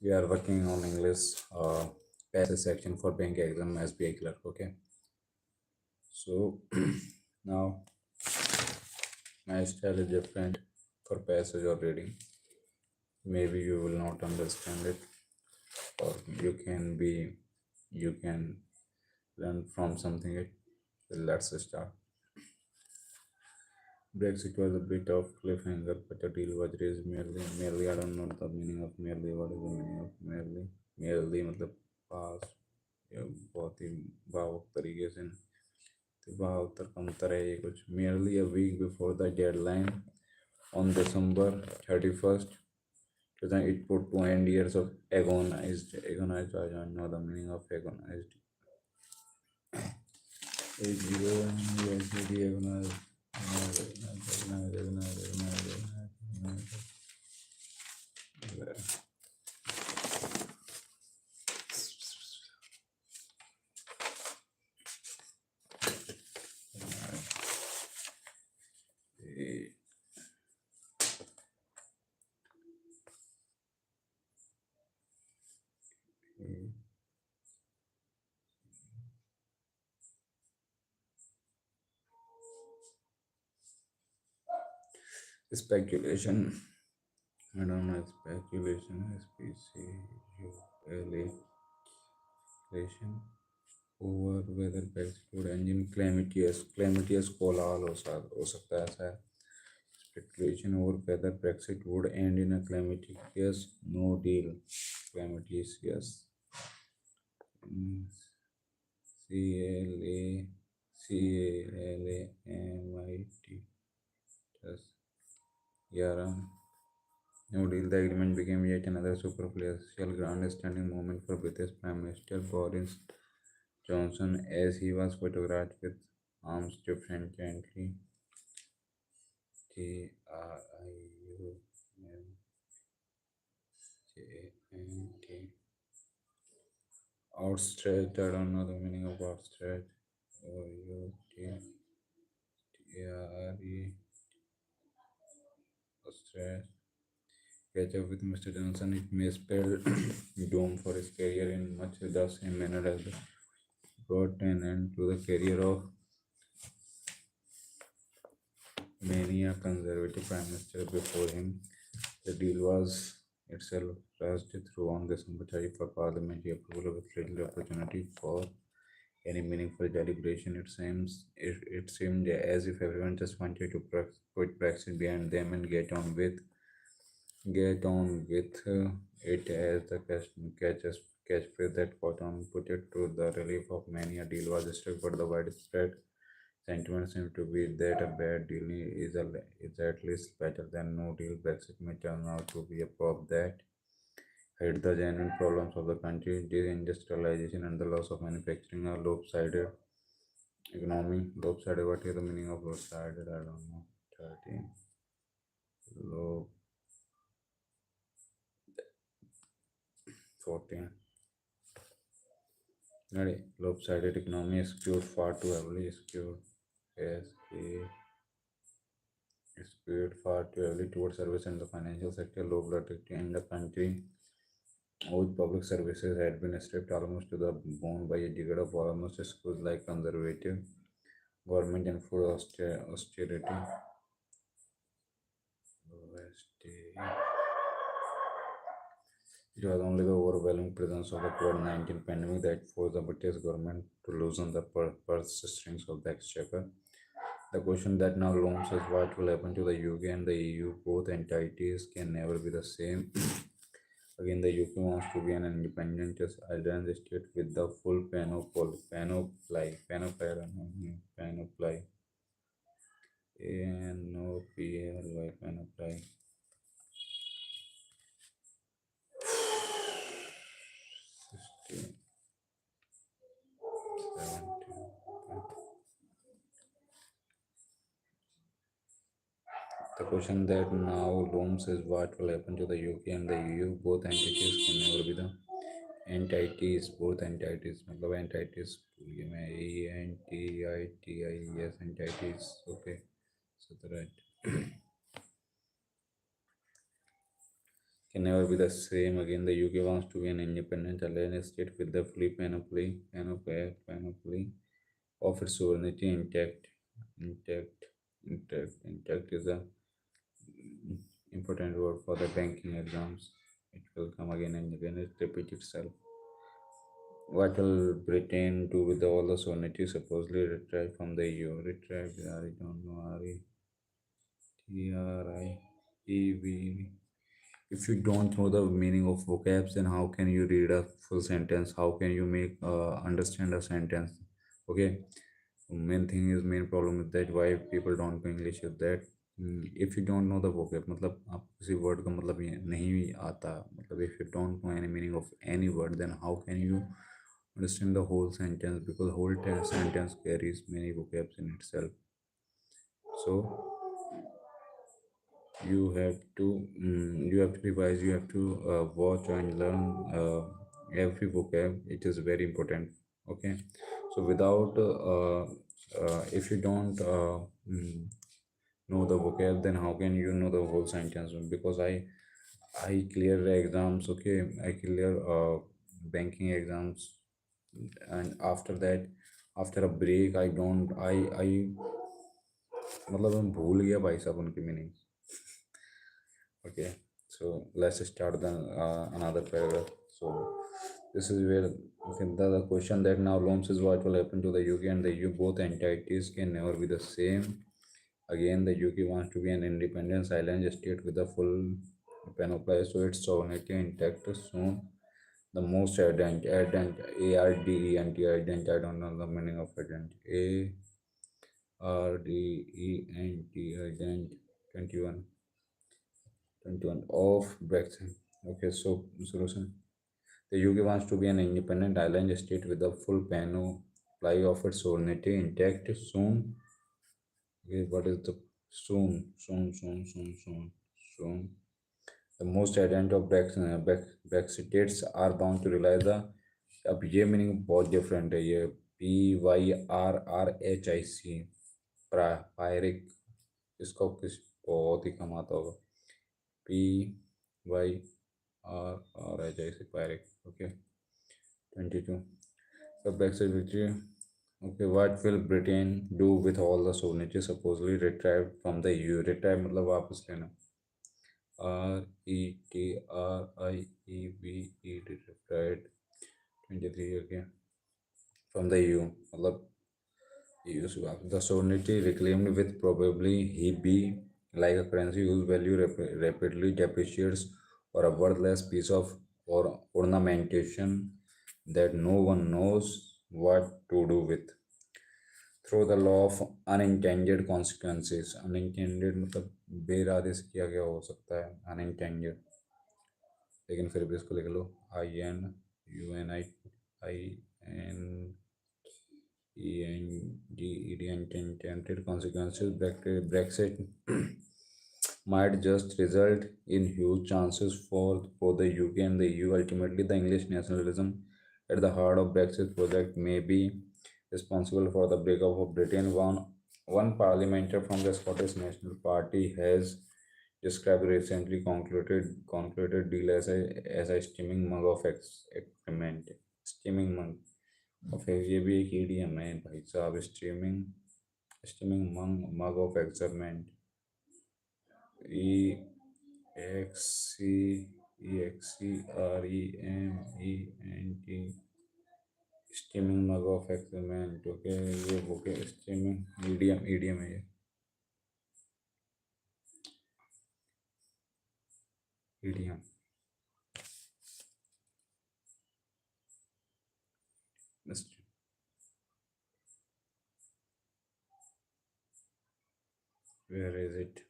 We are working on English PCS section for bank exam SBI clerk. Okay, so now my style is different for passage or reading. Maybe you will not understand it, or you can learn from something. Let's start. Brexit was a bit of cliffhanger, but the deal was raised merely. I don't know the meaning of merely. What is the meaning of merely? Merely मतलब पास या बहुत ही भावुक तरीके से तो भाव कमतर है ये कुछ merely a week before the deadline on December 31st, it put to end years of agonized. I don't know the meaning of agonized. Agonized. Speculation. I don't know. Speculation. Speculation over whether Brexit would engine calamitous हो सकता है ऐसा है. Speculation over whether Brexit would end in a calamitous no deal. Calamitous yes. CALAMIT. Yes. Yeah. No deal. The agreement became yet another superficial grandstanding moment for British Prime Minister Boris Johnson as he was photographed with arms defiantly TRIUMJANT outstretched. I don't know the meaning of outstretched. Outstretched. Catch up with Mr. Johnson. It may spell doom for his career in much the same manner as brought an end to the career of many a conservative prime minister before him. The deal was itself rushed through on December 30 for parliamentary approval with little opportunity for any meaningful deliberation. It seemed as if everyone just wanted to put Brexit behind them and get on with it as the catchphrase that caught on. Put it to the relief of many, a deal was struck, but the widespread sentiment seems to be that a bad deal is at least better than no deal. Brexit may turn out to be a prop that hid the genuine problems of the country, deindustrialization and the loss of manufacturing, a lopsided economy. Lopsided, what is the meaning of lopsided? I don't know. 13. Low 14. Ready? Lopsided economy is skewed far too heavily. Skewed far too heavily towards service and the financial sector. Low productivity in the country, whose public services had been stripped almost to the bone by a decade of almost schools like conservative government and food austerity. It was only the overwhelming presence of the COVID-19 pandemic that forced the British government to loosen the purse strings of the exchequer. The question that now looms is what will happen to the UK and the EU. Both entities can never be the same. Again, the UK wants to be an independent island state with the full panoply, panoply. 16, 17. The question that now looms is what will happen to the UK and the EU. Both entities can never be the entities. Both entities, मतलब entities. भूल गया मैं ENTITIES entities. Okay, so the right. can never be the same again. The UK wants to be an independent alien state with the fully panoply of its sovereignty intact. Intact, intact is a important word for the banking exams. It will come again and again. It repeats itself. What will Britain do with all the sovereignty supposedly retrieved from the EU? Retrieved, I don't know, RETRIEV. If you don't know the meaning of vocabs, then how can you read a full sentence? How can you make understand a sentence? Okay, main problem is that why people don't know English is that if you don't know the vocab, मतलब आप किसी word का मतलब ये नहीं आता, मतलब if you don't know any meaning of any word, then how can you understand the whole sentence? Because whole sentence carries many vocabs in itself. So you have to revise, you have to watch and learn every vocab. It is very important. Okay, so without if you don't know the vocab, then how can you know the whole sentence? Because I clear the exams. Okay, I clear banking exams, and after that, after a break, I don't I मतलब मैं भूल गया भाई साहब उनकी meaning. Okay, so let's start the another paragraph. So this is where okay, the question that now looms is what will happen to the UK and the EU. Both entities can never be the same. Again, the UK wants to be an independent island state with a full panoply, so its sovereignty intact soon. The most ardent, ardent, I don't know the meaning of ardent. Ardent, 21. 21 of Brexit. Okay, so solution. The UK wants to be an independent island state with a full panoply of its sovereignty intact soon. Okay, what is the soon? The most ardent of Brexiteers are bound to realize the अब ये meaning बहुत different है. ये PYRRHIC पायरिक, इसको किस बहुत ही कम आता होगा. PYRRHIC पायरिक. Okay, 22. The Brexit victory. Okay, what will Britain do with all the sovereignty supposedly retrieved from the EU? Retrieve मतलब वापस लेना. RETRIEVE retrieved. 23. Okay, from the EU मतलब EU से वापस. The sovereignty reclaimed with probably he be like a currency whose value rapidly depreciates, or a worthless piece of or ornamentation that no one knows what to do with. Through the law of unintended consequences. Unintended मतलब बेइरादे से किया गया हो सकता है unintended, लेकिन फिर भी इसको लिख लो unintended consequences. Brexit might just result in huge chances for both the UK and the EU. Ultimately, the English nationalism at the heart of Brexit project may be responsible for the breakup of Britain. One parliamentary from the Scottish National Party has described recently concluded deal as a steaming mug of excrement. Steaming mug. और फिर ये भी एक EDM है भाई साहब. Streaming mug of excrement. EXCREMENT. Streaming mug of excrement. Okay, ये book है. स्ट्रीमिंग ईडीएम है ये. EDM. Where is it?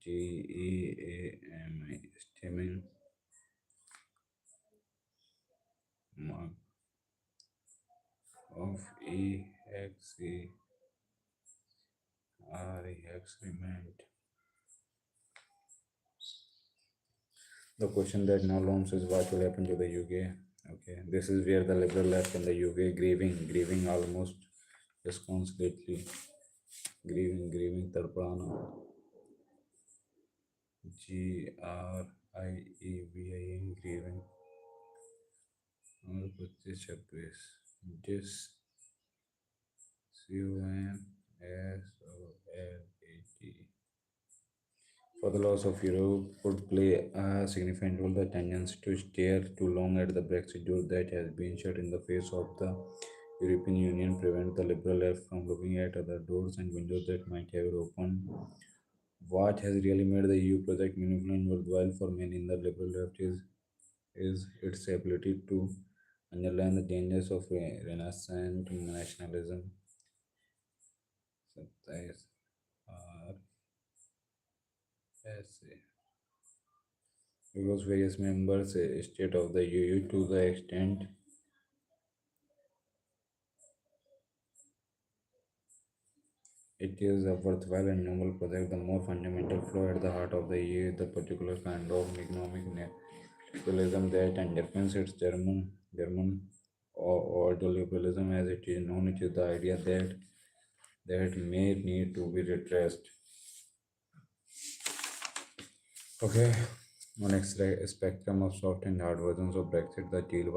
STEAMI. Steaming mug of EXCREMENT. The question that now looms is what will happen to the UK Okay, this is where the liberal left in the UK grieving almost disconsolately, grieving तड़पड़ाना grieving और 25 26 जिस CUNSOLAT for the loss of Europe would play a significant role. The tendency to stare too long at the Brexit door that has been shut in the face of the European Union prevent the Liberal left from looking at other doors and windows that might have opened. What has really made the EU project meaningful and worthwhile for many in the Liberal left is its ability to underline the dangers of Renaissance nationalism, such as RSA. Because various members state of the EU to the extent it is a worthwhile and noble project. The more fundamental flaw at the heart of the EU is the particular kind of economic nationalism that underpins its German ordoliberalism as it is known. It is the idea that may need to be redressed. Okay, on spectrum of soft and hard versions of Brexit, the deal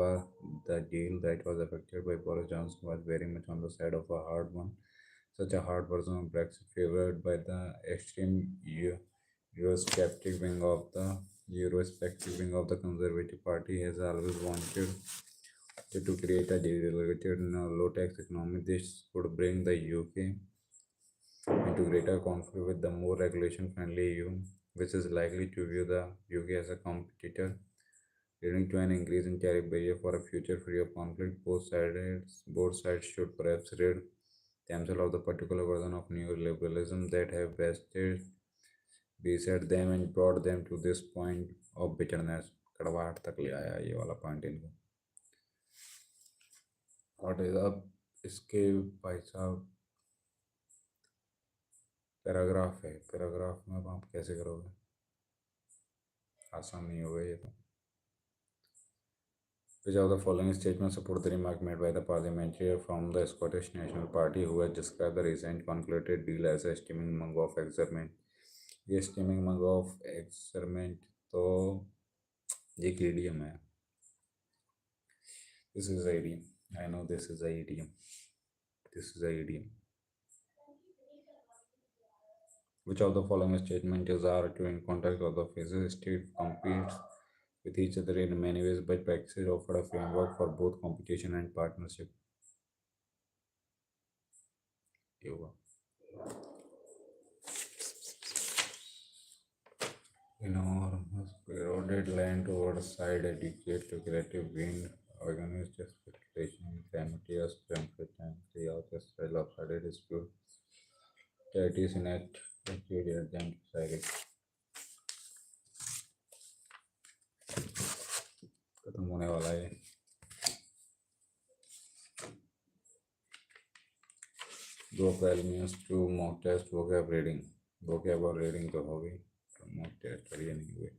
that was affected by Boris Johnson was very much on the side of a hard one. Such a hard version of Brexit, favored by the extreme Eurosceptic wing of the Eurosceptic wing of the Conservative Party, has always wanted to create a deregulated low-tax economy. This would bring the UK into greater conflict with the more regulation-friendly EU, which is likely to view the UK as a competitor, leading to an increase in tariff barrier for a future free of conflict. Both sides should perhaps rid themselves of the particular version of neoliberalism that have beset them and brought them to this point of bitterness. कड़वाहट तक ले आया ये वाला point इनको और अब इसके भाई साहब पैराग्राफ है पैराग्राफ में अब आप कैसे करोगे आसान नहीं होगा ये तो which of the following statements support the remark made by the parliamentarian from the Scottish National Party who has described the recent concluded deal as a steaming mug of experiment? ये steaming mug of experiment तो ये एक idiom है. This is a idiom. I know this is a idiom. This is a idiom. Which of the following statements are to in context of the phases state competes with each other in many ways, but practices offer a framework for both competition and partnership. Yoga. Enormous eroded land towards side educate to creative wind, organized speculation, climate temperature, the outer style of side dispute, that is inept, interior than psychic. खत्म होने वाला है दो अप्रैल में to mock test vocab और reading तो हो गई तो मॉक टेस्ट करिए नहीं हुए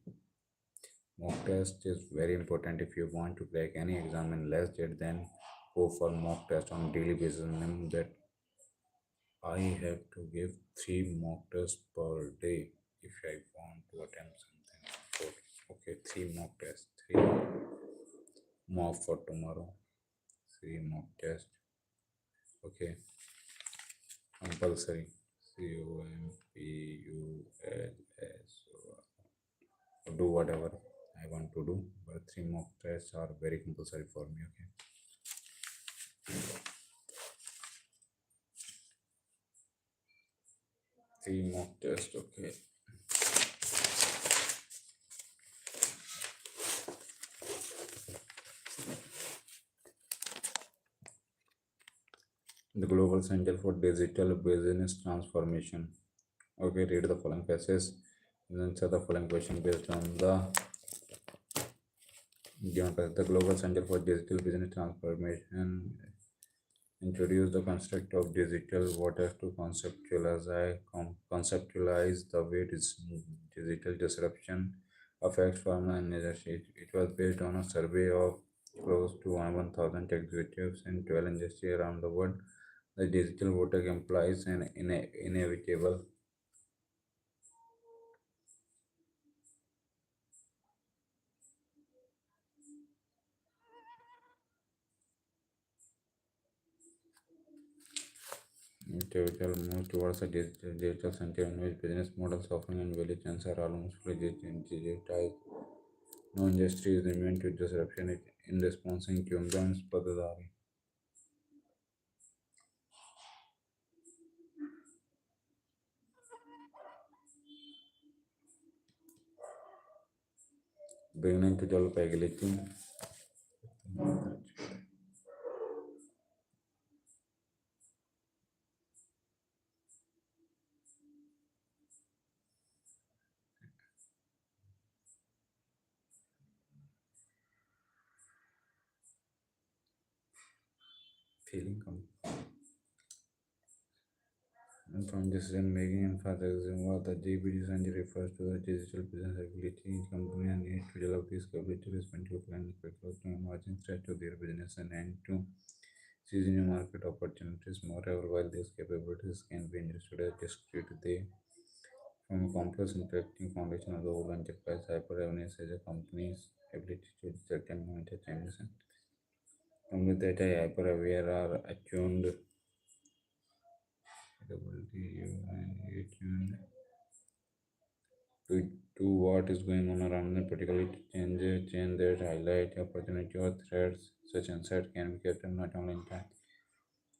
mock test is very important if you want to crack any exam in less date then go for mock test on daily basis. Remember that I have to give 3 mock tests per day if I want to attempt something. So, okay, 3 mock tests, 3 mock for tomorrow, 3 mock tests. Okay, compulsory. COMPULS. Do whatever I want to do, but 3 mock tests are very compulsory for me. Okay. 3 mock tests. Okay. The Global Center for Digital Business Transformation. Okay, read the following passages and answer the following question based on the given passage. The Global Center for Digital Business Transformation introduced the concept of digital waters to conceptualize the way digital disruption affects farmer and industry. It was based on a survey of close to 1,000 executives in 12 industries around the world. The digital voter implies an inevitable pivotal move towards a digital center in which business models, offering and value chains are almost fully digitized. No industry is immune to disruption in response incumbents Padadari. Beginning to develop agility, feeling and from decision making and emphasizing what the GPD Sanjay refers to the digital business ability. Each company needs to develop this ability to respond to plan quickly to emerging threat to their business and to seizing new market opportunities. Moreover, while these capabilities can be understood as discrete, they form a complex interacting foundation of the whole enterprise. Hyper awareness as a company's ability to detect and monitor changes and companies that are hyper aware are attuned to, to what is going on around them, particularly to change that highlight opportunity or threats. Such insight can be captured not only in time,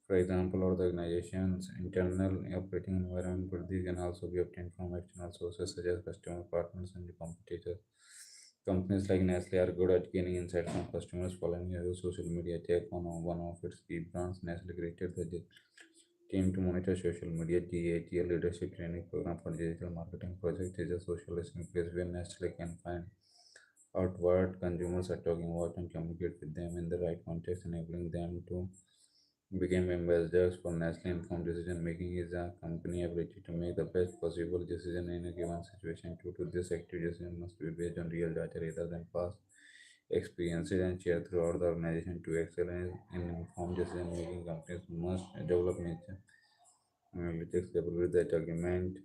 for example, or the organization's internal operating environment, but these can also be obtained from external sources such as customer partners and the competitors. Companies like Nestle are good at gaining insights from customers following a social media take on one of its key brands. Nestle created the team to monitor social media. DATL leadership training program for digital marketing project is a social listening place where Nestle can find out what consumers are talking about and communicate with them in the right context, enabling them to become ambassadors for Nestle. Informed decision making is a company ability to make the best possible decision in a given situation. Due to this, active decision must be based on real data rather than past experiences and shared throughout the organization. To excel in informed decision making, companies must develop nature analytics capabilities that augment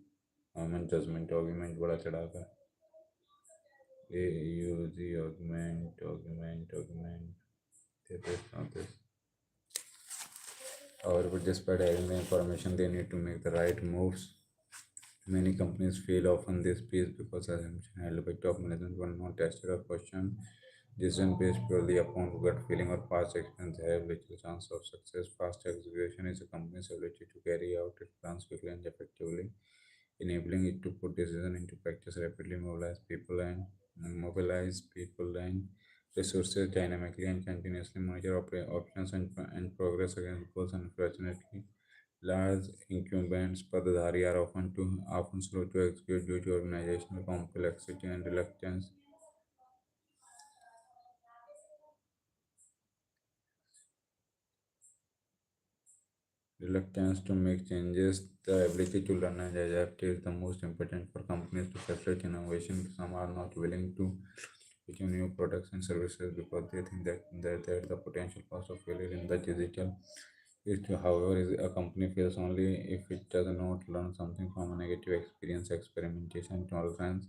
human judgment. Augment बड़ा चढ़ा था AUG augment this. However, despite having the information, they need to make the right moves. Many companies fail often this piece because assumptions held by top management were not tested or questioned. Decision based purely upon gut feeling or past experience have little chance of success. Fast execution is a company's ability to carry out its plans quickly and effectively, enabling it to put decision into practice rapidly, mobilize people and resources dynamically, and continuously monitor options and progress against goals. Unfortunately, large incumbents Padadhari are often slow to execute due to organizational complexity and reluctance to make changes. The ability to learn and adapt is the most important for companies to facilitate innovation. Some are not willing to become new products and services because they think that the potential cost of failure in the digital is to, however, is a company fails only if it does not learn something from a negative experience. Experimentation, tolerance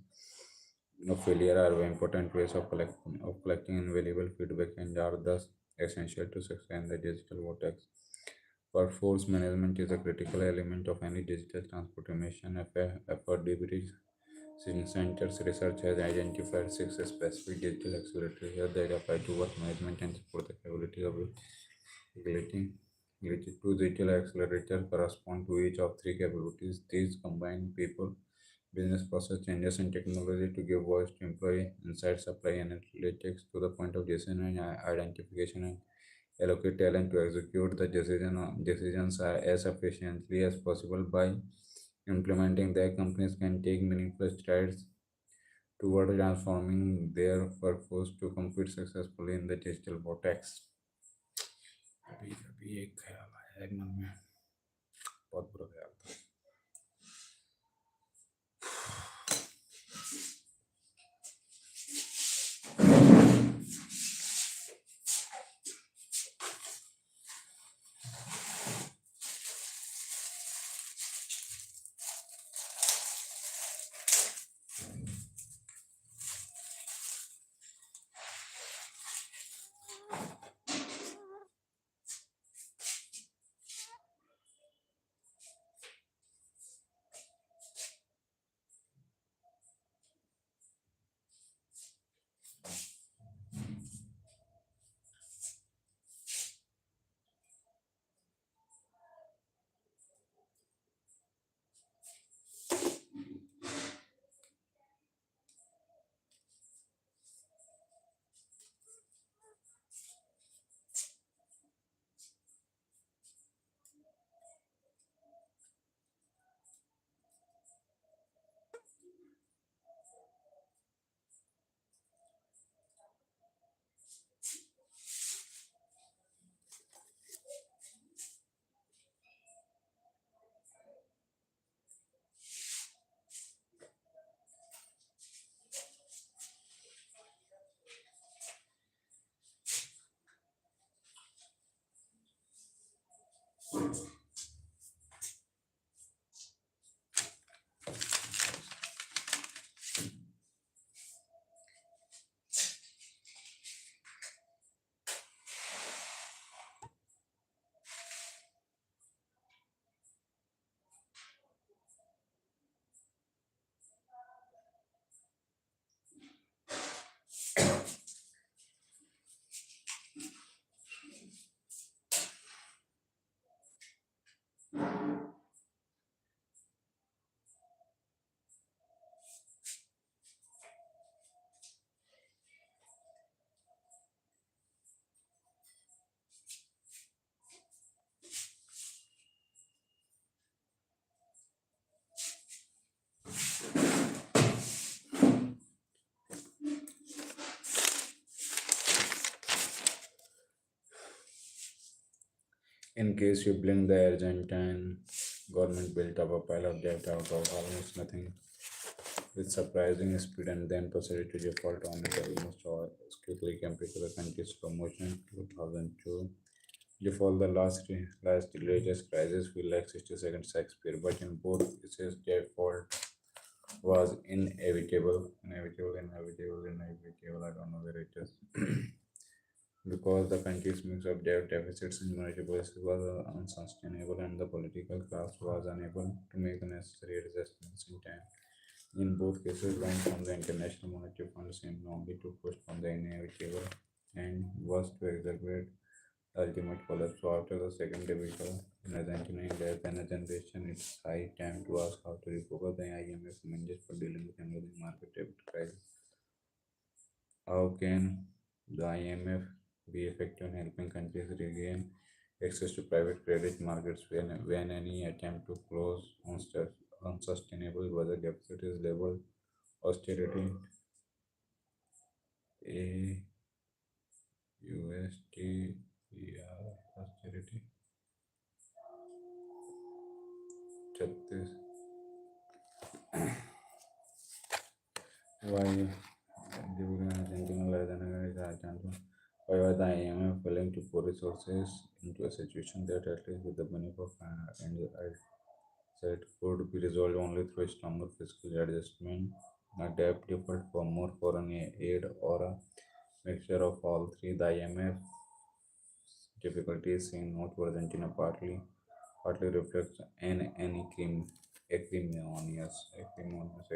of failure are important ways of collecting invaluable feedback and are thus essential to success in the digital vortex. Workforce management is a critical element of any digital transformation effort. DBT Center's research has identified six specific digital accelerators that apply to work management and support the capability of relating related to digital accelerator correspond to each of three capabilities. These combine people, business process changes, and technology to give voice to employee insight, supply analytics to the point of decision and identification, and allocate talent to execute the decisions as efficiently as possible. By implementing that, companies can take meaningful strides toward transforming their workforce to compete successfully in the digital vortex. अभी अभी एक ख्याल आया है मन में बहुत बुरा ख्याल था In case you blink, the Argentine government built up a pile of debt out of almost nothing with surprising speed and then proceeded to default on it almost all as quickly compared to the country's slow motion in 2002. Default, the last latest crisis feel like 60 seconds Shakespeare, but in both cases, default was inevitable. I don't know where it is. Because the country's mix of debt deficits and monetary policy was unsustainable and the political class was unable to make the necessary adjustments in time. In both cases, loans from the International Monetary Fund seemed only to postpone the inevitable and was to exacerbate the ultimate collapse. So after the second debacle in Argentina in less than a generation, it's high time to ask how to recover the IMF managed for dealing with emerging market debt crisis. How can the IMF be effective in helping countries regain access to private credit markets when any attempt to close unsustainable budget deficit is labeled austerity? Austerity. 36. Why during Argentina less than why was the IMF willing to pour resources into a situation that at least with the benefit of and said could be resolved only through a stronger fiscal adjustment, a debt default for more foreign aid, or a mixture of all three? The IMF difficulties seen not to Argentina partly reflects an acrimonious acrimonious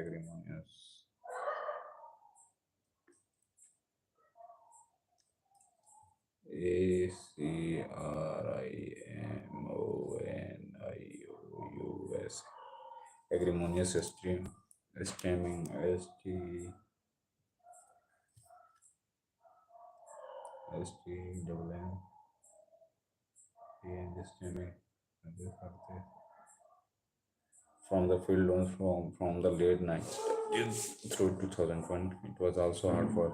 acrimonious stream stemming double M and stemming from the field loans from the late 90s through 2001. It was also hard for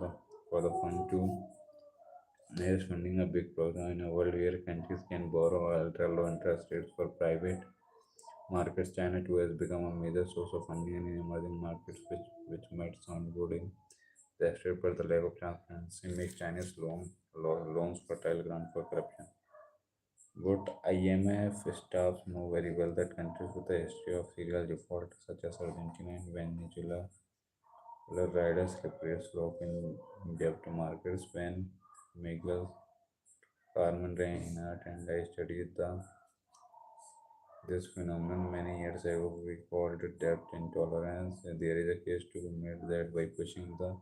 the fund to manage funding a big program in a world where countries can borrow ultra low interest rates for private markets. China too has become a major source of funding in emerging markets, which might sound good in the abstract, but the lack of transparency makes Chinese loans fertile ground for corruption. But IMF staff know very well that countries with a history of serial default, such as Argentina and Venezuela, will ride a slippery slope in debt markets. When Miguel Carmen Reinhardt and I studied this phenomenon many years ago, we called it debt intolerance. There is a case to be made that by pushing the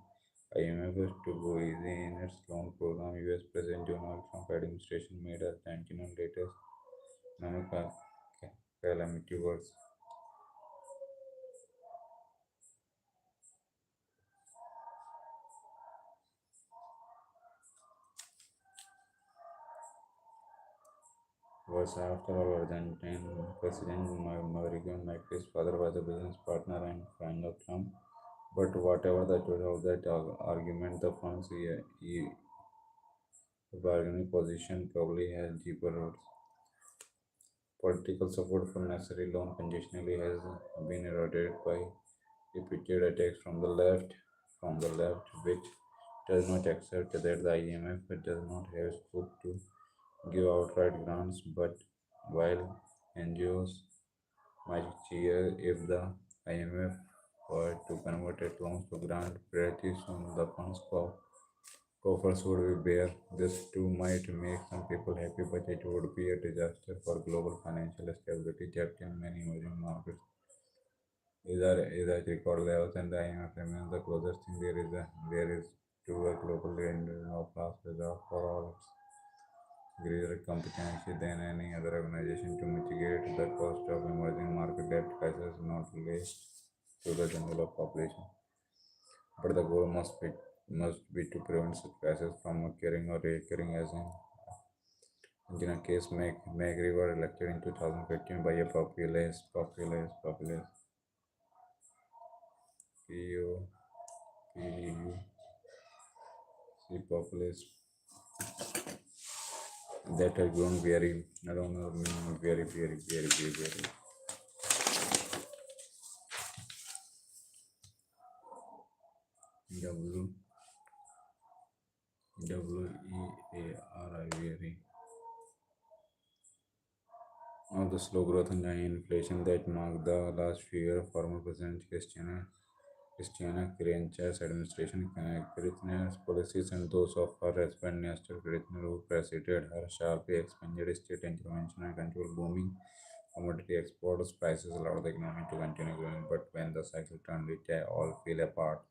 IMF to go easy in its loan program, US President Donald Trump administration made Argentina latest economic calamity worse. Was after all, Argentine President Mauricio Macri's father was a business partner and friend of Trump. But whatever the truth of that argument, the fund's bargaining position probably has deeper roots. Political support for necessary loan conditionally has been eroded by repeated attacks from the left, which does not accept that the IMF does not have scope to give outright grants, but while NGOs might cheer if the IMF were to convert its loans to grant priority soon the funds coffers would be bare. This too might make some people happy, but it would be a disaster for global financial stability. Debt in many emerging markets is at record levels, and the IMF remains the closest thing there is to a global no class reserve for all its greater competency than any other organization to mitigate the cost of emerging market debt crisis, not least to the general population. But the goal must be to prevent such crises from occurring or recurring as in Argentina case Macri were elected in 2015 by a populist PU, PUC populist that had grown very, I don't know, very, very, very, very, very W very of the slow growth and high inflation that marked the last few years. Former President Christiana Kirchner's administration, Kirchner's policies, and those of her husband Nestor Kirchner, who preceded her, sharply expanded state intervention and controlled booming commodity exports. Prices allowed the economy to continue growing, but when the cycle turned, it all fell apart.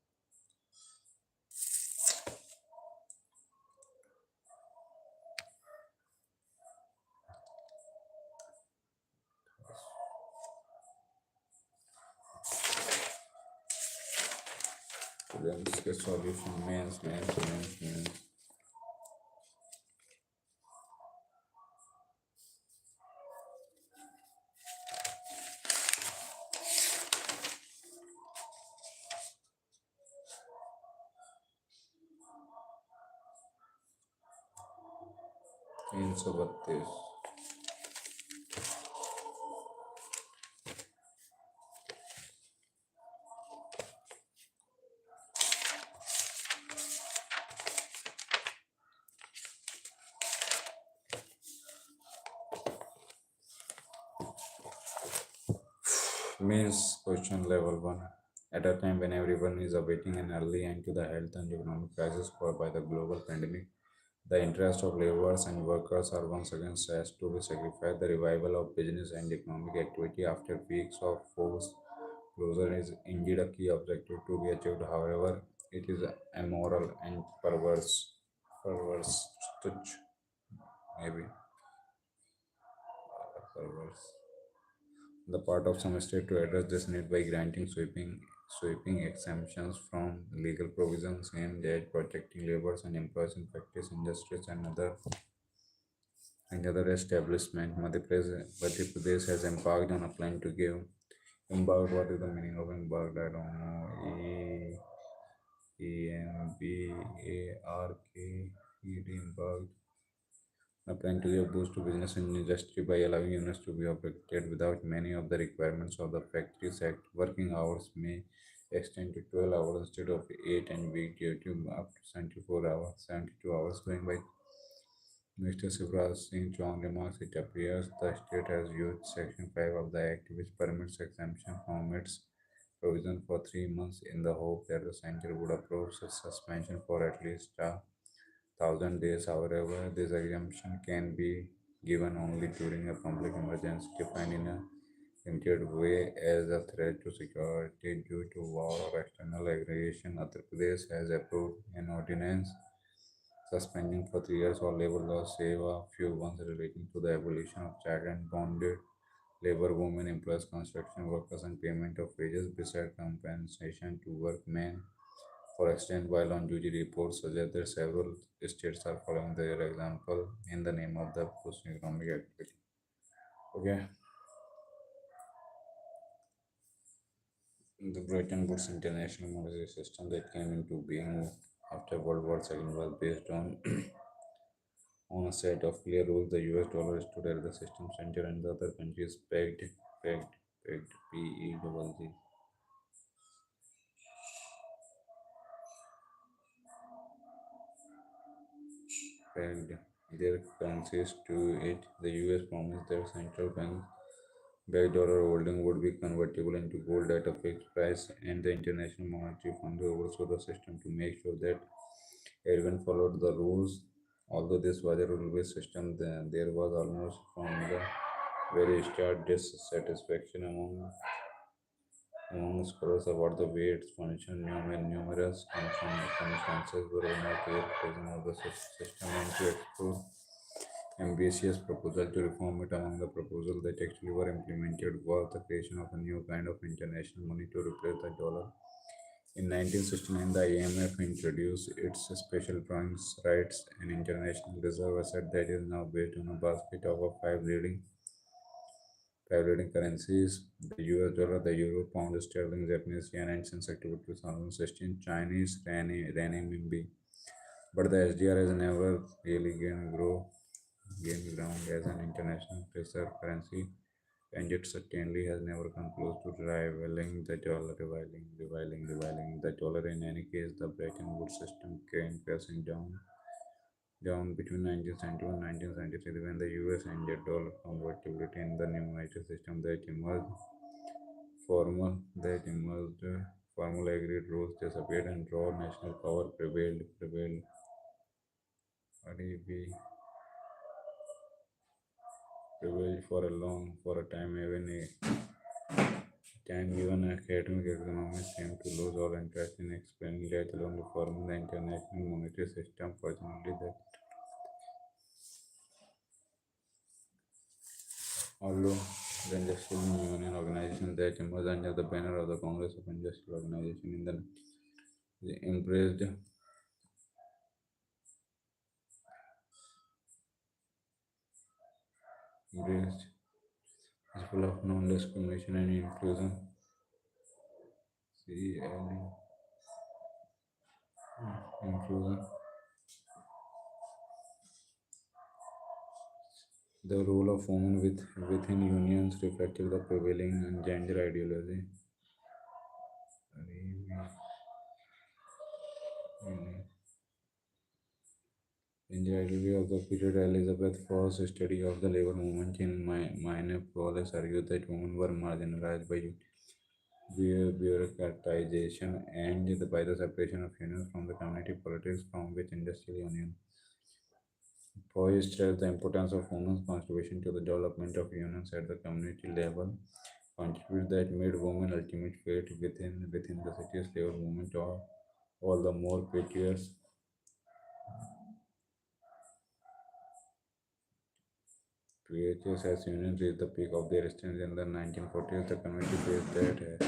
So then, the solution means. In so what this means question level 1. At a time when everyone is awaiting an early end to the health and economic crisis caused by the global pandemic, the interests of laborers and workers are once again set to be sacrificed. The revival of business and economic activity after weeks of forced closure is indeed a key objective to be achieved. However, it is immoral and perverse, maybe perverse the part of some state to address this need by granting sweeping exemptions from legal provisions aimed at protecting laborers and employees in practice industries and other establishments. Madhya Pradesh has embarked on a plan to give embarked. What is the meaning of embarked? I don't know. Embarked. A plan to give boost to business and industry by allowing units to be operated without many of the requirements of the Factories Act. Working hours may extend to 12 hours instead of 8 and weekday to up to 74 hours, 72 hours going by Mr. Shivraj Singh Chauhan remarks. It appears the state has used Section 5 of the Act, which permits exemption from its provision for 3 months, in the hope that the center would approve such suspension for at least a thousand days. However, this exemption can be given only during a public emergency defined in a limited way as a threat to security due to war or external aggression. Andhra Pradesh has approved an ordinance suspending for 3 years all labor laws save a few ones relating to the abolition of child and bonded labor, women employees, construction workers, and payment of wages beside compensation to workmen for extent while on duty. Reports suggest that several states are following their example in the name of the boosting economic activity. Okay, the Bretton Woods international monetary system that came into being after World War II was based on on a set of clear rules. The US dollar stood at the system center, and the other countries pegged pegged their currencies to it. The US promised that central bank backed dollar holding would be convertible into gold at a fixed price, and the International Monetary Fund oversaw the system to make sure that everyone followed the rules. Although this was a rule-based system, there was almost from the very start dissatisfaction among scholars about the way its function. Numerous conferences were organized to represent of the system and to explore ambitious proposal to reform it. Among the proposals that actually were implemented was the creation of a new kind of international money to replace the dollar. In 1969, the IMF introduced its special drawing rights, an international reserve asset that is now based on a basket of five leading currencies: the US dollar, the euro, pound sterling, Japanese yen, and since October 2016, Chinese renminbi. But the SDR has never really gained ground as an international reserve currency, and it certainly has never come close to rivaling the dollar, rivaling the dollar. In any case, the Bretton Woods system came crashing down between 1971 and 1973 when the US ended dollar convertibility in the numerator system that emerged. Formal agreed rules disappeared and raw national power prevailed for a time. Even academic economists seem to lose all interest in explaining, let alone reforming the international monetary system. Fortunately, although the Industrial Union organization that emerged under the banner of the Congress of Industrial Organization in the embraced is full of non-discrimination and See, inclusion. The role of women within unions reflected the prevailing gender ideology. In the ideology of the period, Elizabeth Frost's study of the labor movement in Minneapolis argued that women were marginalized by bureaucratization and by the separation of unions from the community politics from which industrial union. Poe stressed the importance of women's contribution to the development of unions at the community level, contribute that made women ultimate fate within the city's labor movement all the more precarious. Creators as unions reached the peak of their strength in the 1940s. The community base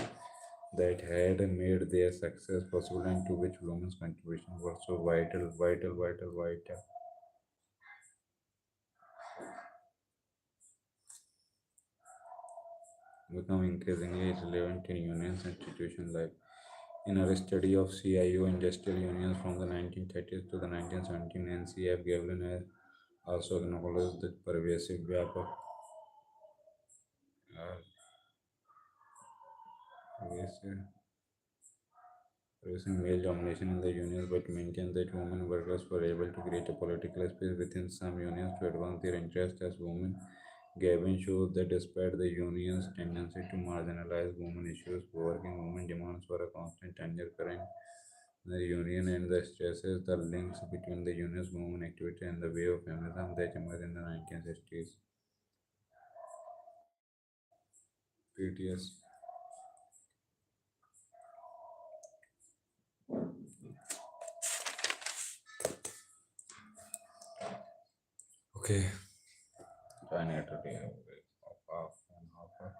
that had made their success possible and to which women's contributions were so vital, become increasingly relevant in unions institution life. In her study of CIO industrial unions from the 1930s to the 1970s, NCF Gavlin has also acknowledged the uh, pervasive reducing male domination in the unions, but maintained that women workers were able to create a political space within some unions to advance their interests as women. Gavin shows that despite the union's tendency to marginalize women issues, working women demands were a constant undercurrent in the union and the stresses the links between the union's movement activity and the wave of feminism that emerged in the 1960s. PTS. Okay. Join it today. Of half and half.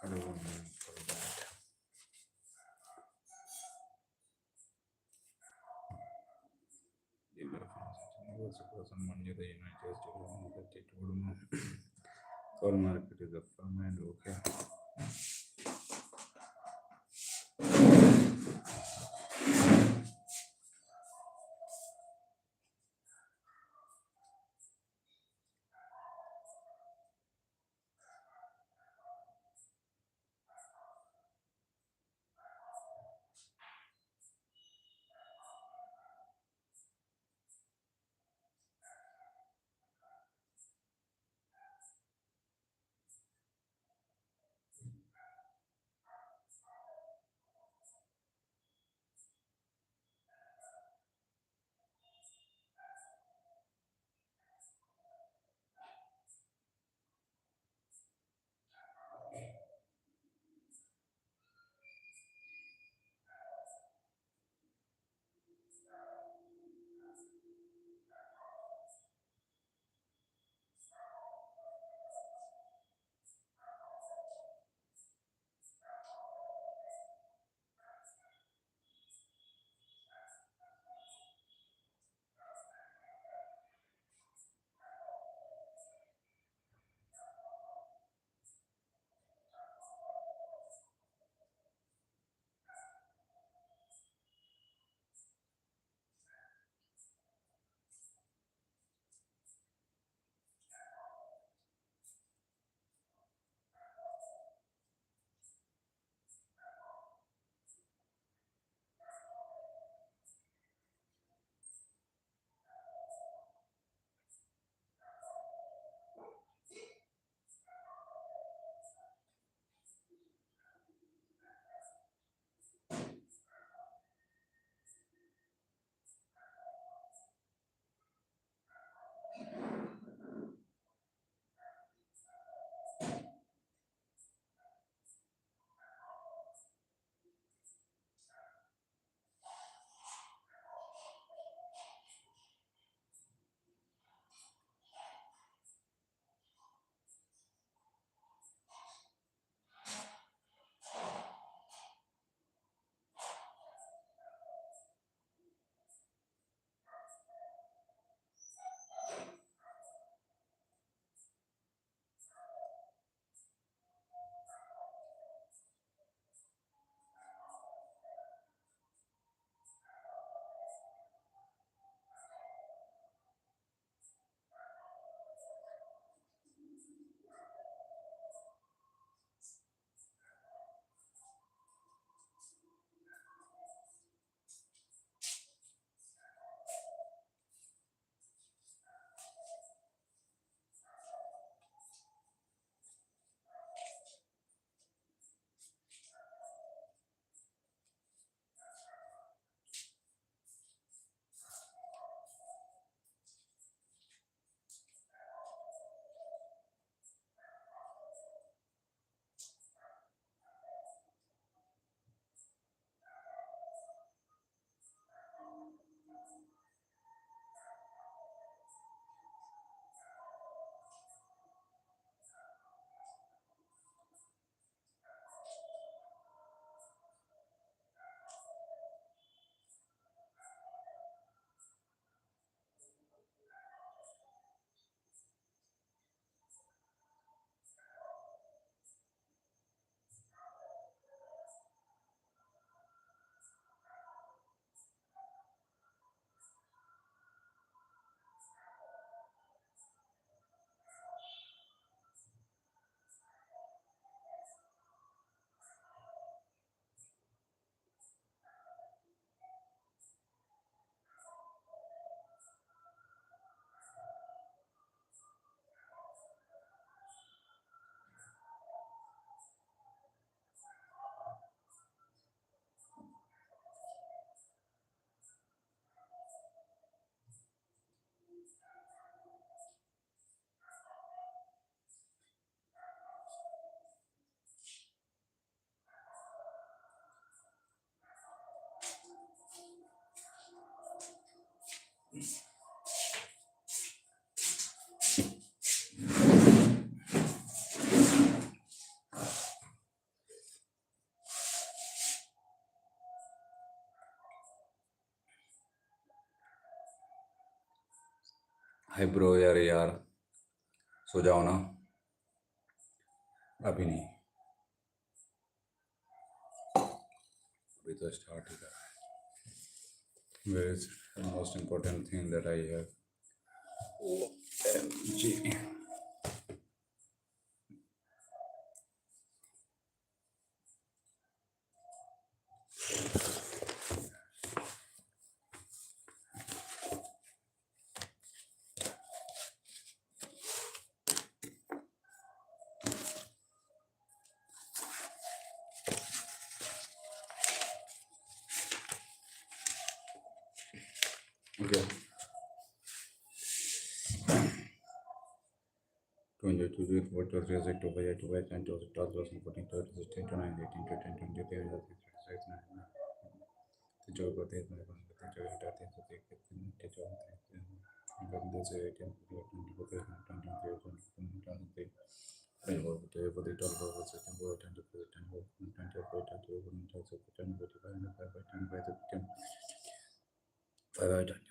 I don't know for that. The was a person Monday the United States that it would know. Call market is a firm and okay. Hi bro यार यार, सो जाओ ना। अभी नहीं, अभी तो start ही कर रहा है। Where is the most important thing that I have. जी। Okay. 22 what was your 2 by 2 by 10 to 2014 to 16 to 9 18 to 10 20 36 9 तो जो करते हैं तो जो हटाते हैं तो देखते हैं कि जो बंदे से 18 20 को 20 I work for the 12 hours, I can go 10 to 10 work, 20 of 10 to 10 to 10, 45 and 5 by 10 by the 10, 5 by 25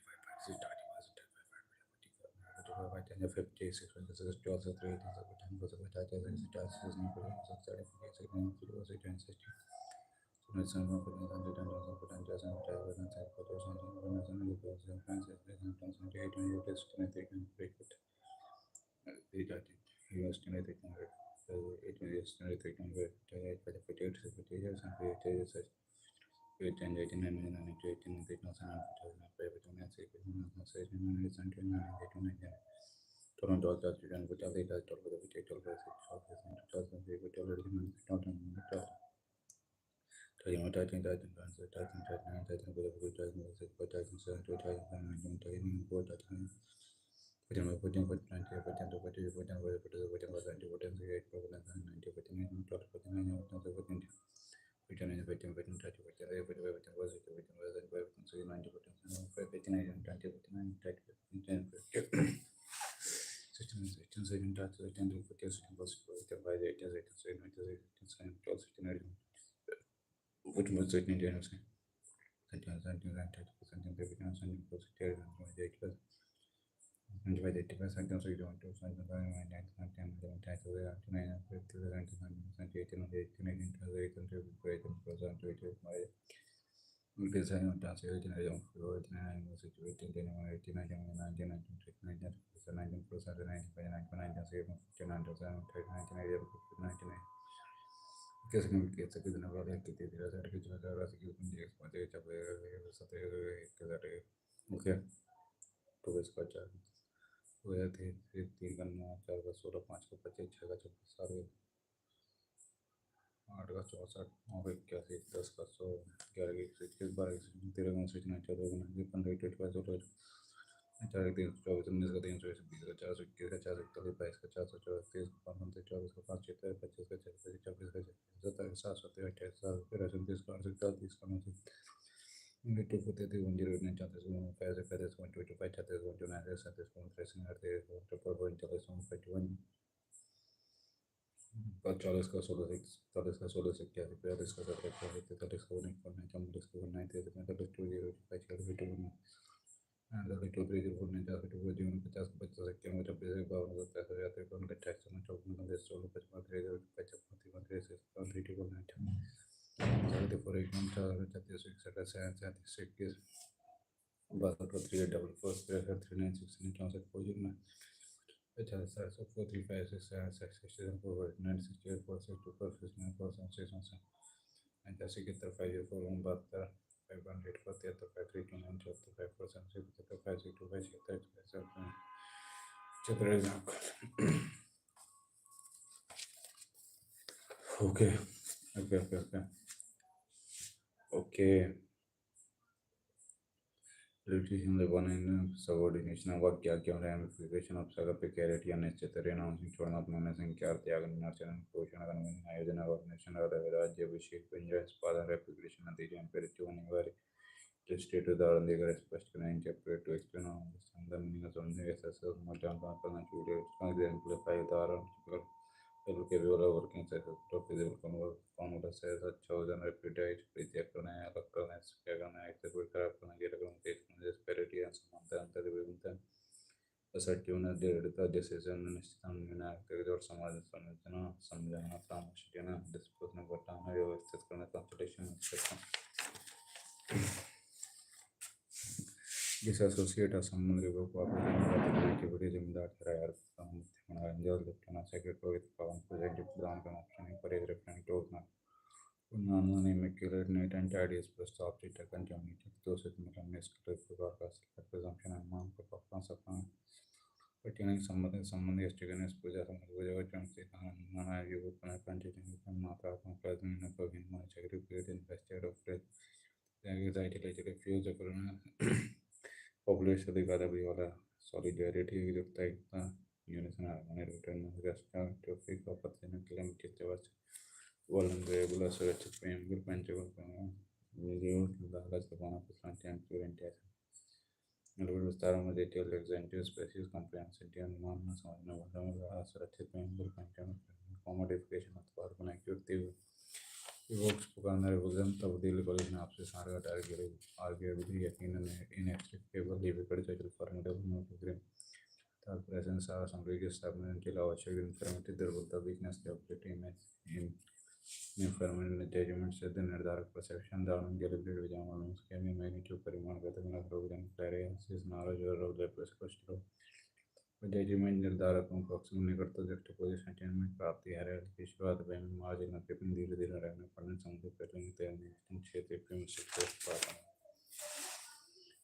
by 6, 35 by 10, 50, 6, 12, 3, 10, 10, okay. तो इसका चार वो है तीन का 9, 4 का 16, 5 का 25, 6 का 26, 7 का 8 का 64, 9 का 81, 10 का 100, 11 का 121, 12 का 13 का 59, 14 का 90, 15 का 25, 16 4 का 324, 19 का 320, 20 का 421 का 441, 22 का 424, 23 का 529, 24 का 576, 25 का 26, 26 का 27 का 700, 28 का 7, 29 का 38, 30 का 29, 22 for 30, 108, 34, 105, 35, 125, 36, 129, 37, 130, 134, 141, 40 का 16 से 40 का 16 से 81, 42 का 17, 43 का 1 44 का 1 43 का 1 2 0 5 2 1 2 3 0 4 9 4 2 जीवन 50 का 50 51 26 52 27 53 का 28 54 16 55 30 55 30 33 40 4 1 4 36 37 37 बासठ का 3 double 4 63 39 69 64 49 50 4 4 3 5 6 7 6 67 4 9 68 4 6 2 4 69 4 7 6 1 85 71 5 0 4 1 72 500 4 73 5 3 2 9 4 5 4 7 6 5 6 2 5 6 7 7 okay okay okay okay okay Repetition the one in subordination of what Kyakyam ramification of Saga Picarity and Chetari announcing Chornatmanas and Kyatyagan Nurture and Potion of Ayodana organization of the Raja Vishik Pinjas, father reputation and the imperative and very listed to the legal expressed and interpret to explain on the meaning of the SSS, Motan and Juliet, amplify the article. Capable of working cycle to physical converter says a chosen reputation, Prithiakana, electronics, Kagana, execute corruption, get a communication, disparity, and some of the other within them. The assertiveness, data decision, निश्चित और समाज संरचना समझाना, प्रामुख्यता dispersion घटाना, व्यवस्थित करना, consultation disassociate a someone revoke cooperation activity जिम्मेदार ठहराया अंजल लिप्टना secretary with power presented down an option for a referring to non-immaculate net and ideas plus stop it contaminated those with mechanism presumption and non performance upon pertaining संबंध स्टिगनेस पूजा पूजा वचन से नाना योग अपना continue मात्रा अपना प्रजन न को भिन्न secretary period invested of anxiety like refuse of population अधिकार भी वाला solidarity युक्त एकता unison harmony return restore to fix opportunity limited was vulnerable सुरक्षित प्रेम गुरु पंचगुण वीडियो लालच दबाना पसंद है प्रेजेंटेशन अलग विस्तारों में डिटेल एग्जेंटिव स्पेसिस कॉम्प्रिहेंसिव अनुमान समझना वाला सुरक्षित प्रेम गुरु पंचगुण कॉमोडिफिकेशन अथवा कनेक्टिविटी evokes पुकारना रिविजन तब्दील कॉलेजन आपसे सारे आर्ग्यूबली यकीनन inextricably विकट जटिल formidable multigram thought presence are some religious statement until आवश्यक infirmity दुर्बलता weakness capability in infirmity judgment से निर्धारक perception धारणा deliberate विचार मालूम उसके में magnitude परिमाण गति में रोगजन clariance knowledge और रोग प्रस्कुष्ट जजमेंट निर्धारकों पक्ष में निकटता juxtaposition attainment प्राप्ति hierarchy की शुरुआत में मार्जिन और टिपिंग धीरे धीरे रहने पढ़ने संबंधित पैटर्न तैयारी क्षेत्र प्रेम शिक्षा पाता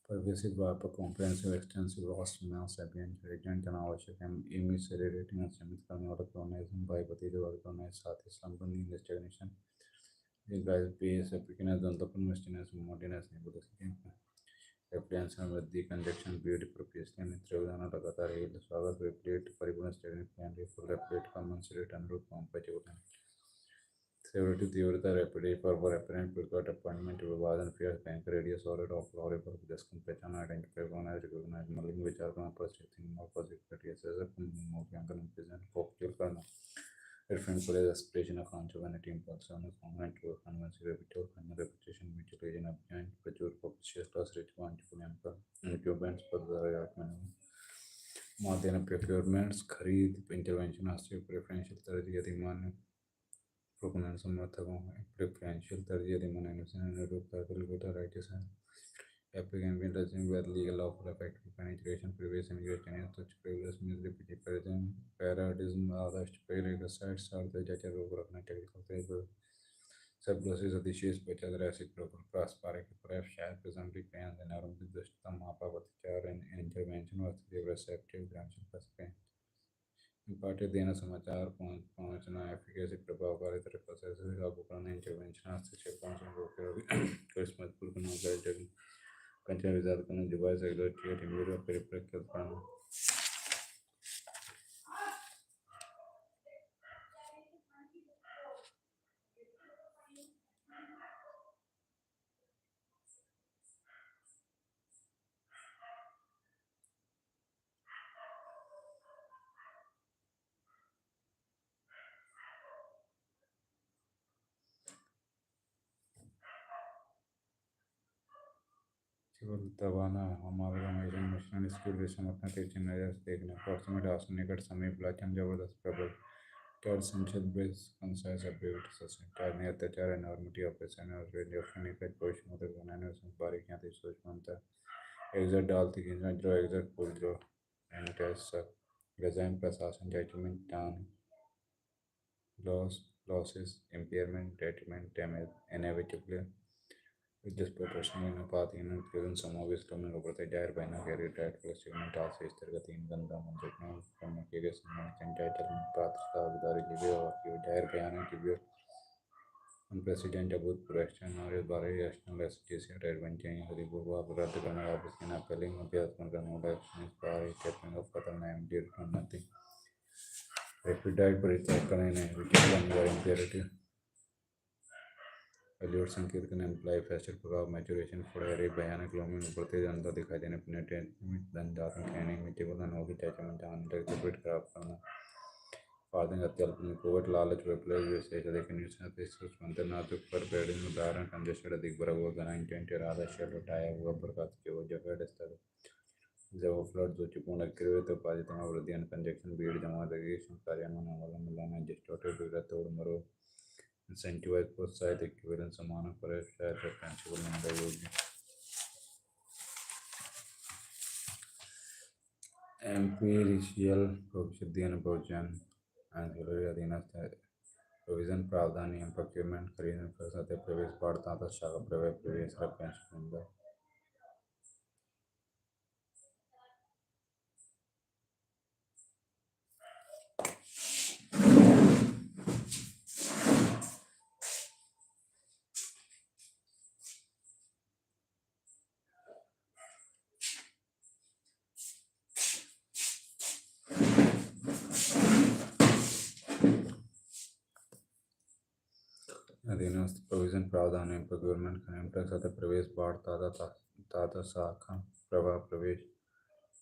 pervasive व्यापक comprehensive extensive vast mass sapient urgent अनावश्यक immiserating और सीमित करने वाला chronism बाइपति जो organize साथ ही संबंधी stagnation एक guys base epicness दंतपन mistiness moodiness nebulosity एप्लीकेशन वृद्धि कंजक्शन ब्यूटी प्रोपेशन नेत्रदान लगातार हील स्वागत वेबलेट परिपूर्ण स्टेडियम प्राइमरी फुल रेपलेट कॉमनसेट अनुरूप कॉम्पेटिबल सेवरिटी तीव्रता रैपिड फॉर अपरेंट प्रिकॉट अपॉइंटमेंट विभाजन fair bank radius solid of लॉरेबल डिस्कम पहचान आइडेंटिफाई करना रिकॉग्नाइज मलिंग विचार करना पर्सपेक्टिव मॉर्फोलॉजिकल क्राइटेरिया से मूल्यांकन प्रेजेंट कॉकटेल करना Different colors expression of conjugality impulse on a common to a conventional repetitive and repetition mutilation of giant pressure propitious plus rich quantifiable ample incubants for the माध्यम procurements खरीद intervention आश्चर्य preferential तरजीह अधिमान procurement समर्थकों preferential तरजीह अधिमान अनुरूप calculator rights है applicant will assume where legal lawful effective penetration previous immigration and such previous means repeated paradigm आदर्श पहले sites are the judge over अपना technical table subglosses additions better reciprocal prosperity perhaps share presently plans and around the system mapa with care and intervention was the receptive branch perspective imparted देना समाचार पहुंचना efficacy प्रभावकारी तरह process लागू करना intervention हस्तक्षेप पहुंचना क्रिसमस पूर्व नौकरी कंटेनर विचार करना डिवाइस एक्सर्टिएट इमीडिएट परिप्रेक्ष्य करना केवल दबाना अमालगमेशन मिश्रण स्किल विषम अपना टीचिंग नजर देखना अप्रॉक्सीमेट आसन निकट समय प्लाटम जबरदस्त प्रबल टर्ड संचित बेस कंसाइज एब्रीवेट सस्टेन ने अत्याचार एनॉर्मिटी ऑपरेशन और रेंज ऑफ निकट पोजीशन उधर बनाने में बारीकियां थी सोच मानता एग्जर्ट डालती कि जो एग्जर्ट पुल जो एंड टेस्ट डिजाइन प्रशासन जजमेंट टान losses impairment detriment damage inevitably with this proportion in a path in prison some obvious coming over the dire by now carry tight plus segment also is there in ganda manjana from a curious entitlement path the review of your dire bayana review unprecedented about production or is bare rational association advantage review of rather than office in appealing of the control action is by taking of other name did nothing expedite परिचय inevitable and imperative Elliott संकेत का employee फैस्टर प्रभाव maturation फोड़े भयानक लोमिंग उभरते जनता दिखाई देने penetrating दंडात्मक ट्रेनिंग में table and Oggy attachment interpret खराब करना फादर अत्यल्प कोविड लालच रिप्लेस विशेष देखने सोच मंत्र नाजुक पर पेडिंग उदाहरण कंजेस्टेड अधिक बड़ा हुआ गना इंटेंटेड आधा शेल उठाया हुआ बरकत के वो जगह दस्तावेज जब फ्लड सूचिपूर्ण तो बाधितों वृद्धि कंजक्शन भीड़ जमा कार्यान्वयन डिस्टोर्टेड तोड़ मरो इंसेंटिवाइज प्रोत्साहित इक्विवेलेंस समान पर शायद प्रिंसिपल नंबर योग्य एम्पिरिशियल भविष्य भोजन एंसिलरी अधीनस्थ प्रोविजन प्रावधान नियम प्रोक्योरमेंट खरीद फैसला प्रवेश पड़ता था शाखा प्रवेश पेंशन अधीनस्थ प्रोविजन प्रावधान नियम प्रोक्योरमेंट खरीद फैसला प्रवेश पड़ता था शाखा प्रवाह प्रवेश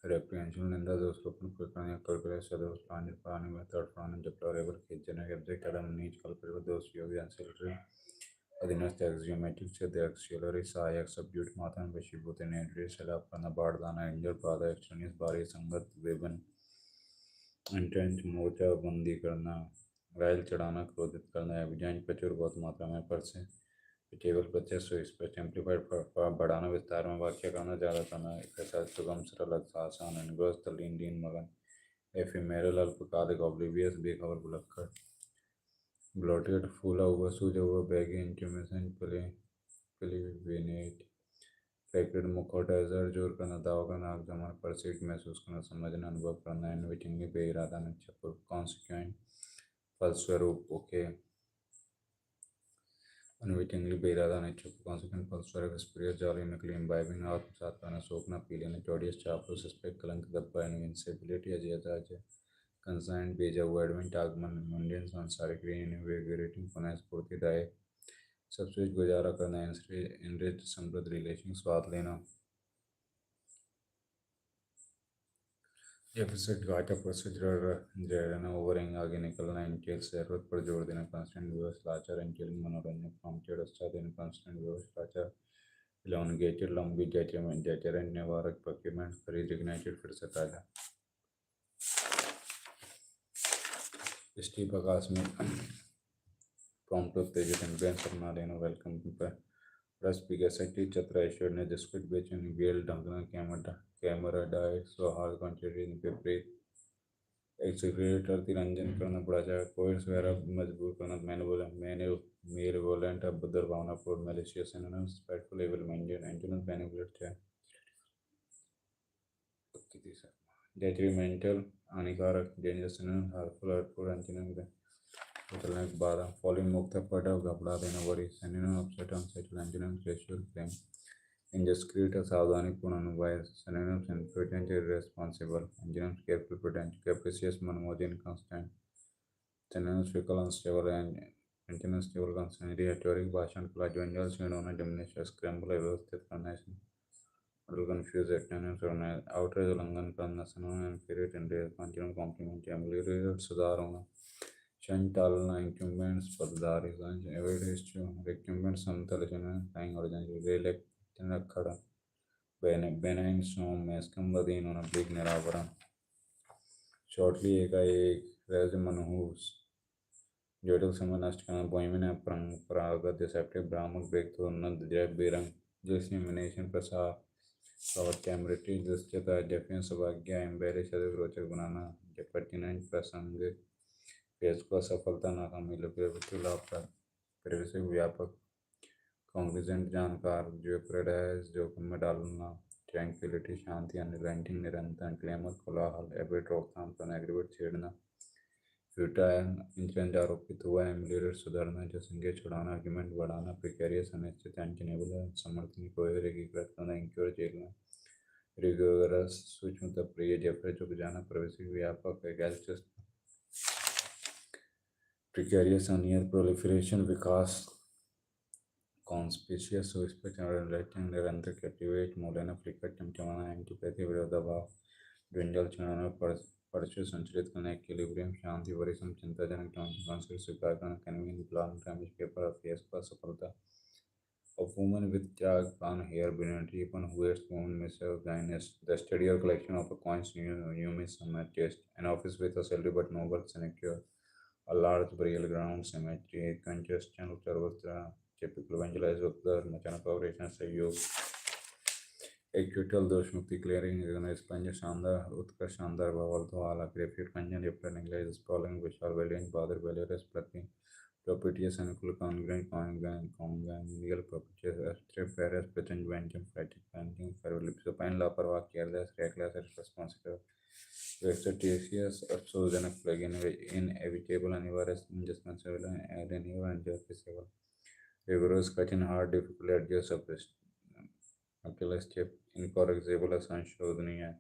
reprehension निंदा दोषारोपण प्रकरण कल्पना सदोष प्राणी प्राणी में थर्ड प्राणी deplorable खींचने object adam नीच कल्पना दोष योग्य ancillary अधीनस्थ axiomatic से the auxiliary सहायक subject मात्रा वशीभूत नेटरी सलाह करना बाढ़ दाना एंजल पादा एक्सट्रीनियस बारी संगत वेबन इंटेंट मोर्चा बंदी करना राइल चढ़ाना क्रोधित करना एविडेंट प्रचुर बहुत मात्रा में पर से टेबल प्रत्यक्ष स्पष्ट एम्पलीफाइड बढ़ाना विस्तार में वाक्य करना ज़्यादा करना कैसा सुगम सरल आसान एनग्रोस तल्लीन लीन मगन एफिमेरल अल्पकालिक ऑब्लिवियस बेखबर भुलक्कड़ ब्लोटेड फूला हुआ सूजा हुआ बैगी इंटीमेशन प्लेविनेट पैकेट मुखौटा एजर जोर करना दावा करना आग जमा परसीट महसूस करना समझना अनुभव करना इनविटिंगली बेइरादा निक्षेप कॉन्सिक्वेंट फलस्वरूप ओके अनविटिंगली बेइरादा निक्षेप कॉन्सिक्वेंट फलस्वरूप स्पिरिट जाली नकली इम्बाइबिंग आत्मसात करना सोखना पी लेना चौड़ियस चापलूस सस्पेक्ट कलंक दब्बा इनविंसिबिलिटी अजयता कंसाइंट बेजा हुआ एडवेंट आगमन मुंडियन सांसारिक रीइन्विगोरेटिंग पुनः स्फूर्तिदायक सबसे गुजारा करना इनरिच समृद्ध रिलेशन स्वाद लेना डेफिसिट घाटा प्रोसीजर रहना ओवरिंग आगे निकलना इंटेल जरूरत पर जोर देना कांस्टेंट विवश लाचार इंटेलिंग मनोरंजन प्रॉम्प्टेड अच्छा देना कांस्टेंट विवश लाचार elongated लंबी डेटरेंट निवारक प्रोक्यूरमेंट खरीद इग्नाइटेड फिर से ताजा स्टीव आकाश में प्रॉम्प्ट उत्तेजित इन्फ्लुएंस अपना लेना वेलकम पर प्लस पिगेसेटी चतरा ऐश्वर्य ने डिस्क्रिट बेचन गेल डंगना कैमरा डाइट सोहाल कॉन्ट्रेरी विपरीत एक्सिक्रेटर तिरंजन करना पड़ा जाए कोर्स वगैरह मजबूर करना मैंने मेल वोलेंट अभद्र भावना for malicious anonymous spiteful evil minded antonyms manipulate है डेट्रीमेंटल हानिकारक dangerous anonymous harmful hurtful antonyms चलने के बाद फॉलोइंग मुक्त पटा घबरा देना worry antonyms upset unsettle antonyms racial claim indiscreet सावधानीपूर्ण अनुवाद synonyms imprudent irresponsible antonyms careful prudent capricious मनमोजी inconstant synonyms fickle unstable and antonyms stable constant rhetoric भाषण कला ज्वंजल क्षीण होना डिमिनिश स्क्रैम्बल अव्यवस्थित करना model confuse antonyms होना outrage उल्लंघन करना synonym inferior इंद्रिय antonyms complement ameliorate सुधार होना क्षण टालना incumbents पदधारी evidence recumbents समतल टाइम ओरिजिनल रेलेक्ट खड़ा बेनाइन स्नोम मैस्कम वदीन होना ब्लिक निरावरण शॉर्टली एक रेज मनहूस जोटल समय नष्ट करना बोइमिन परंपरागत डिसेप्टिव भ्रामक ब्रेक उन्नत जैव बेरंग डिस्क्रिमिनेशन प्रसार और कैमरेटी दृश्यता डेफिनेंस सौभाग्य एम्बेरिश अधिक रोचक बनाना परटिनेंट प्रसंग पेज को असफलता नाकामी लुके लाभ परिवेश व्यापक कॉन्ग्रेजेंट जानकार जो जोखिम में डालना ट्रैंक्विलिटी शांति अनरिलेंटिंग निरंतर क्लेमर कोलाहल एबिट रोकथाम पर एग्रीवेट छेड़ना फ्यूटाइल इंसिडेंट आरोपित हुआ एम्बुलेंस सुधारना जनसंख्या छुड़ाना आर्ग्यूमेंट बढ़ाना प्रिकेरियस अनिश्चित एंटीनेबल समर्थन को एकीकृत करना इंक्योर झेलना रिगोरस सूक्ष्म तप्रिय जेफरे झुक जाना प्रवेशी व्यापक एगेल्चस प्रिकेरियस अनियर प्रोलिफरेशन विकास कॉन्स्पिशियस सुस्पेक्ट निरंतर कैप्टिवेट मोलेना फ्लिकर चमचमाना एंटीपैथी विरोधाभास ड्विंडल छिड़ाना परशु संचरित करना इक्विलिब्रियम शांति वरिष्ठ चिंताजनक कॉन्सेप्ट स्वीकार करना convene plan damage paper affairs पर सफलता A woman with dark brown hair beneath ribbon who wears woman misogynist. The study or collection of a coins new miss chest. An office with a salary but no work sinecure. A large burial ground cemetery. Congestion Uttar typical evangelized of the Machana operations सहयोग Equital दोष मुक्ति clearing organized पंज शानदार उत्कर्ष शानदार बवाल तो आला ग्रेफिट पंजन रिप्टर निकले sprawling विशाल वेलियंट बादर वेलियरस प्रति properties अनुकूल congenial properties abstract various pretend venting fatigue banking fairly supine लापरवाह careless reckless irresponsible vexatious absurdism plug inevitable universe indispensable alienable and justifiable rigorous cutting hard difficult adjust अकेला स्टेप incorrigible संशोधनीय है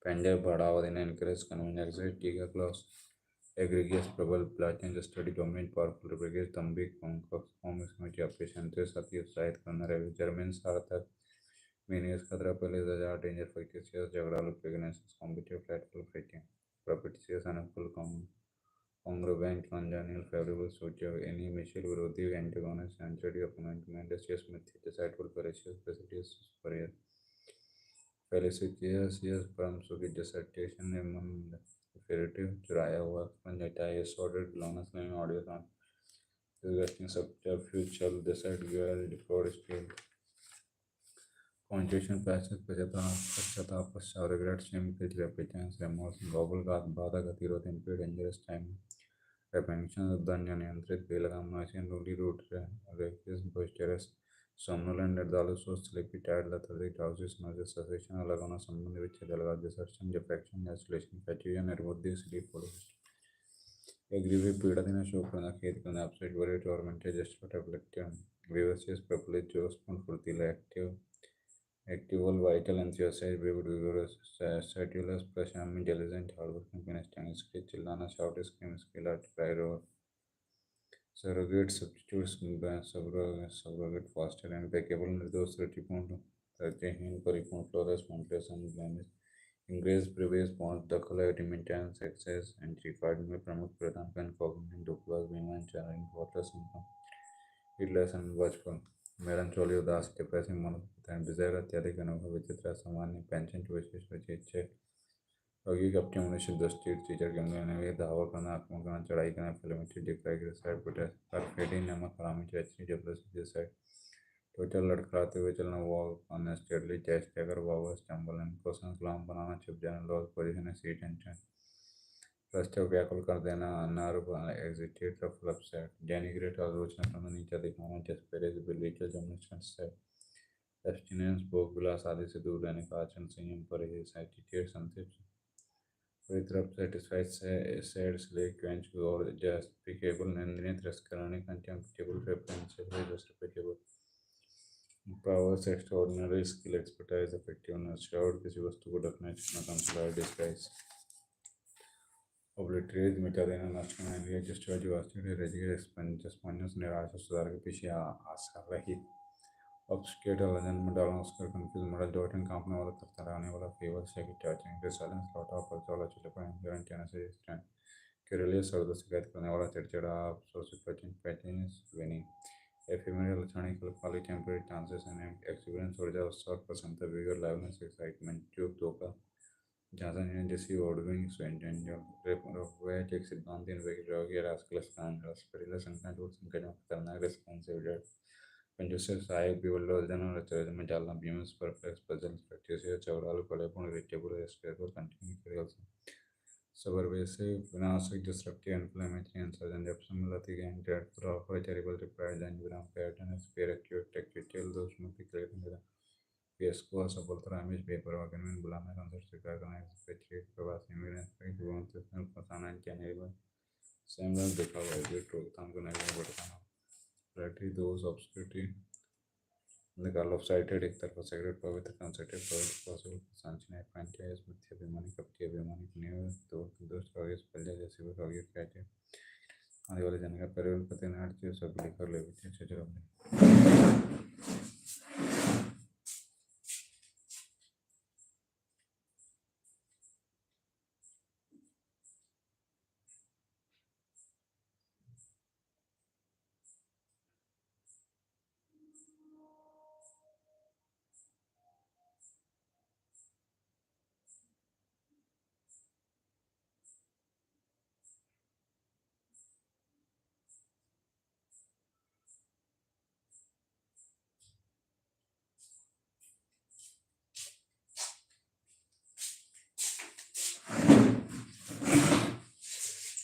पेंडर बढ़ावा देना encourage convenient exit टीका clause egregious प्रबल platinum study dominant powerful regregious तंबी comics में operation थे साथी उत्साहित करना रहे जर्मन सार्थक मीनियस खतरा पहले हजार डेंजर फैक्टर्स झगड़ा लोग pregnancy competitive platform fighting properties अनुकूल congruent congenial favorable social any mutual विरोधी antagonist anti opponent malicious myth deceitful fallacious facetious superior fallacious yes परम सुखी dissertation एवं figurative चुराया हुआ पंचायत sorted belongs में audio sound suggesting subterfuge decide girl before scale conjunction passage पश्चाताप पश्चात regret shame guilt repentance remorse global घात बाधा गतिरोध impede dangerous time Repention ధన్య నియంత్రిత బేలగం machine only root reckless boisterous somnolent at the also sleepy tired lethargic drowsy nauseous cessation अलगना संबंध विच्छेद अलग desertion defection isolation fatigue निर्बुद्धि sleep pollution aggravate पीड़ा देना शोक करना खेद करना upset worry tormented distraught afflicted vivacious perplexed joyful फुर्तीला active vital enthusiastic vivid vigorous satirical passionate intelligent hardworking penetrating skilled चिल्लाना shout scream skill art pride surrogate substitutes subrogate foster impeccable निर्दोष त्रुटिपूर्ण तर्कहीन परिपूर्ण flawless mountless unblemished इंग्रेज प्रवेश पहुंच दखल remittance access एंट्रीफाइड में प्रमुख प्रदान कर कॉग्निटिव डुप्लास विमान channelling water simple heedless and watchful melancholy उदास depressing मनोदशा desire अत्यधिक अनुभव विचित्र असामान्य penchant विशेष इच्छा लौकिक अपनी मनुष्य दृष्टि टीचर के अंदर दावा करना आत्मा करना चढ़ाई करना फिल्मेट्री डिक्राई डिसाइड प्रोटेस्ट हर फेडी नमक हरामी चेची जबरदस्ती डिसाइड टोटल लड़खड़ाते हुए चलना वॉक अनस्टेडली टेस्ट अगर वावर स्टम्बल एंड क्वेश्चन गुलाम बनाना छिप जाना लॉस पोजीशन सीट टेंशन रास्ते व्याकुल कर देना अनारूप एग्जिटेट रफ अपसेट डेनिग्रेट आलोचना करना नीचा दिखाना डेस्परेट बिलीचल जमनिशन सेट एब्स्टिनेंस भोग विलास आदि से दूर रहने का आचरण संयम परहेज एटीट्यूड संतुष्ट परितृप्त satisfied sad slave quench or justificable निंदनीय तिरस्करणीय contemptible reprehensible justifiable powers extraordinary skill expertise effectiveness shout किसी वस्तु को ढकना छिपना conceal disguise obliterate मिटा देना नष्ट करना Elliott destroy devastate eradicate expungement निराशा सुधार के पीछे आशा रहित obfuscate अलजन में डालना उसका कंफ्यूज मॉडल डॉटिंग कांपने वाला करता रहने वाला फेवर सेकंड टचिंग डिसलेंस लौटा पर चला चले पर इंजॉइंग कहने से स्टैंड केरलीय शब्द शिकायत करने वाला चिड़चिड़ा सोचित पचिन पैटिंस विनिंग एफिमेरल क्षणिक खाली टेम्परेरी चांसेस एंड एक्सपीरियंस ऊर्जा उत्साह प्रसन्नता विगर लाइवनेस एक्साइटमेंट ट्यूब धोखा जहाँ से जैसी ओडविंग स्वेंटेंजल वेट एक सिद्धांत इन वेग रोगी रास्कल स्कैंडल्स परिला संख्या जोड़ संख्या में खतरनाक responsibility Congested side bewildered general tourism डालना बीमस परप्लेक्स पजल प्रैक्टिस चौड़ाल कलेपूर्ण irritable irritable continuing curious subversive विनाशक disruptive inflammatory insurgent absumilati gain dread for offer terrible required and विराम pattern spiritual tactile दोष मुक्ति creating the fiasco असफलता Ramesh बेपरवाह convent बुलाना कंसर्ट स्वीकार करना एक्सपेक्टेड प्रवासी इमिग्रेंट्स का जीवन फसाना कैनेबल semblance दिखा हुआ है रोकथाम को नहीं बढ़ाना Flattery those obscurity the girl of sighted एक तरफा sacred पवित्र concentrated पवित्र possible संचना fantasy मिथ्या अभिमानी कपटी अभिमानी न्यूज़ तो दोस्त रोगी स्पेल्जा जैसे वो रोगी कहते आने वाले जन का परिवार पते न हर चीज़ सब लिखकर ले बिचे चलो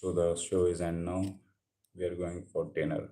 So the show is end now. We are going for dinner.